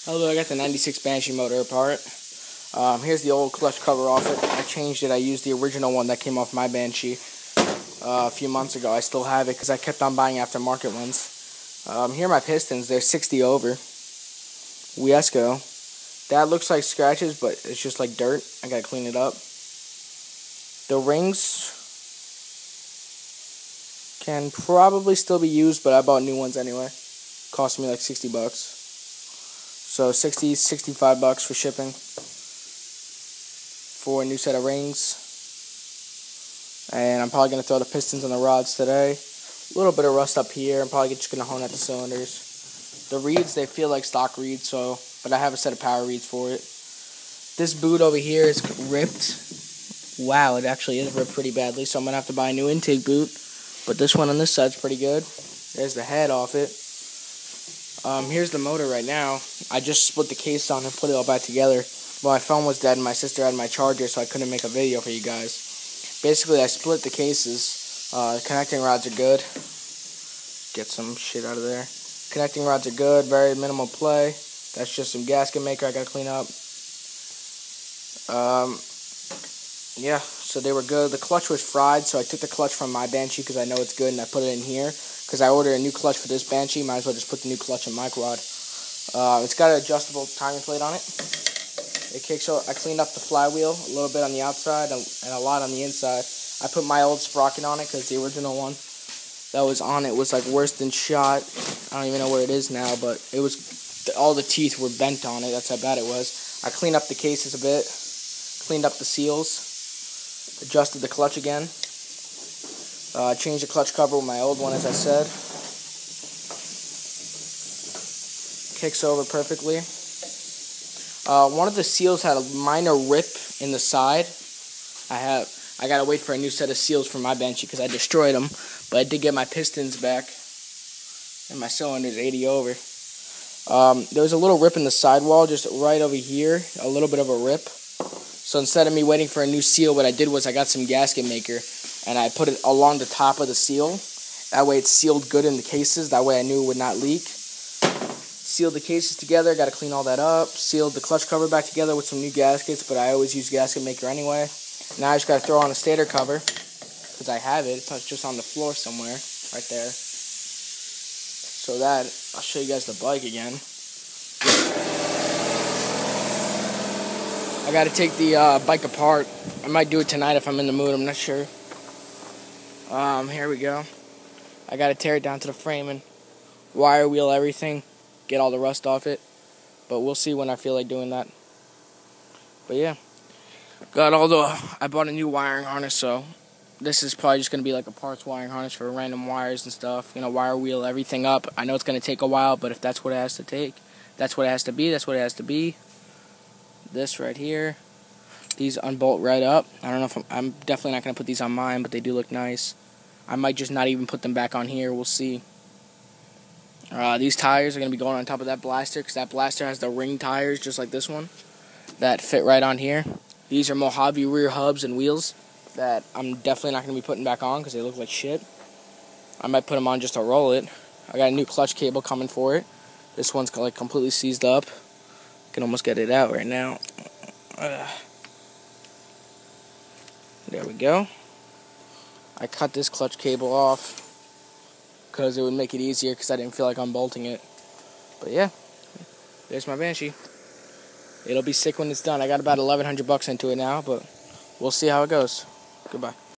Although I got the 96 Banshee motor apart. Here's the old clutch cover off it. I changed it. I used the original one that came off my Banshee a few months ago. I still have it because I kept on buying aftermarket ones. Here are my pistons. They're 60 over. Wiesco. That looks like scratches, but it's just like dirt. I gotta clean it up. The rings can probably still be used, but I bought new ones anyway. Cost me like 60 bucks. So 60, 65 bucks for shipping for a new set of rings. And I'm probably going to throw the pistons on the rods today. A little bit of rust up here. I'm probably just going to hone out the cylinders. The reeds, they feel like stock reeds, but I have a set of power reeds for it. This boot over here is ripped. Wow, it actually is ripped pretty badly, so I'm going to have to buy a new intake boot. But this one on this side's pretty good. There's the head off it. Here's the motor right now. I just split the case on and put it all back together. Well, my phone was dead and my sister had my charger, so I couldn't make a video for you guys. Basically, I split the cases. Connecting rods are good. Get some shit out of there. Connecting rods are good. Very minimal play. That's just some gasket maker I gotta clean up. Yeah, so they were good. The clutch was fried, so I took the clutch from my Banshee because I know it's good, and I put it in here. Because I ordered a new clutch for this Banshee, might as well just put the new clutch in my quad. It's got an adjustable timing plate on it. It kicks out. I cleaned up the flywheel a little bit on the outside and a lot on the inside. I put my old sprocket on it because the original one that was on it was like worse than shot. I don't even know where it is now, but it was, all the teeth were bent on it. That's how bad it was. I cleaned up the cases a bit, cleaned up the seals, adjusted the clutch again. Changed the clutch cover with my old one, as I said. Kicks over perfectly. One of the seals had a minor rip in the side. I gotta wait for a new set of seals for my Banshee because I destroyed them, but I did get my pistons back, and my cylinder's 80 over. There was a little rip in the sidewall, just right over here, a little bit of a rip. So instead of me waiting for a new seal, what I did was I got some gasket maker, and I put it along the top of the seal. That way it's sealed good in the cases. That way I knew it would not leak. Sealed the cases together. Got to clean all that up. Sealed the clutch cover back together with some new gaskets, but I always use gasket maker anyway. Now I just got to throw on a stator cover because I have it. It's just on the floor somewhere right there. So that, I'll show you guys the bike again. I got to take the bike apart. I might do it tonight if I'm in the mood. I'm not sure. Here we go. I gotta tear it down to the frame and wire wheel everything, get all the rust off it, but we'll see when I feel like doing that. But yeah, I bought a new wiring harness, so this is probably just gonna be like a parts wiring harness for random wires and stuff, wire wheel everything up. I know it's gonna take a while, but if that's what it has to take, that's what it has to be, that's what it has to be. This right here, these unbolt right up. I don't know if I'm definitely not gonna put these on mine, but they do look nice. I might just not even put them back on here. We'll see. These tires are going to be going on top of that blaster because that blaster has the ring tires just like this one that fit right on here. These are Mojave rear hubs and wheels that I'm definitely not going to be putting back on because they look like shit. I might put them on just to roll it. I got a new clutch cable coming for it. This one's like completely seized up. I can almost get it out right now. There we go. I cut this clutch cable off because it would make it easier because I didn't feel like unbolting it. But yeah, there's my Banshee. It'll be sick when it's done. I got about 1,100 bucks into it now, but we'll see how it goes. Goodbye.